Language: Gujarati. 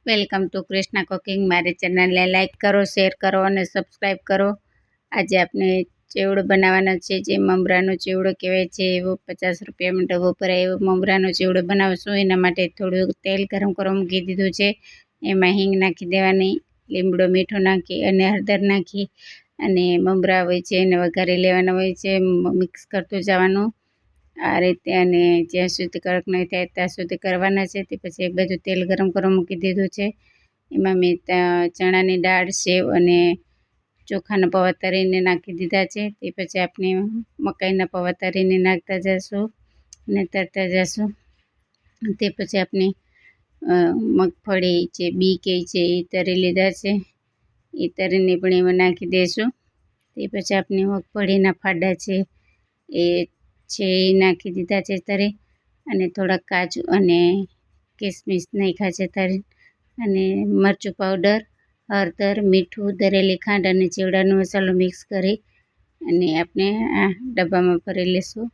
Welcome to Krishna cooking. મારી ચેનલને લાઈક કરો, શેર કરો અને સબસ્ક્રાઈબ કરો. આજે આપણે ચેવડો બનાવવાનો છે, જે મમરાનો ચેવડો કહેવાય છે. એવો 50 રૂપિયામાં ડબ્બો ભરાય એવો મમરાનો ચેવડો બનાવશું. એના માટે થોડું તેલ ગરમ કરવા મૂકી દીધું છે. એમાં હિંગ નાખી દેવાની, લીમડો મીઠો નાખી અને હળદર નાખી અને મમરા હોય છે એને વઘારી લેવાના હોય છે. મિક્સ કરતું જવાનું આ રીતે, અને જ્યાં સુધી કડક નહીં થાય ત્યાં સુધી કરવાના છે. તે પછી એક બાજુ તેલ ગરમ કરવા મૂકી દીધું છે. એમાં મેં ચણાની દાળ, સેવ અને ચોખાના પૌવા તળીને નાખી દીધા છે. તે પછી આપણે મકાઈના પૌવા તળીને નાખતા જઈશું અને તળતા જઈશું. તે પછી આપણે મગફળી જે બી કહે છે એ તળી લીધા છે, એ તળીને પણ એમાં નાખી દઈશું. તે પછી આપણે મગફળીના ફાડા છે એ નાખી દીધા છે તળી, અને થોડાક કાજુ અને કિસમિસ નાખ્યા છે તળી, અને મરચું પાવડર, હળદર, મીઠું, દળેલી ખાંડ અને ચેવડાનો મસાલો મિક્સ કરી અને આપણે આ ડબ્બામાં ભરી લઈશું.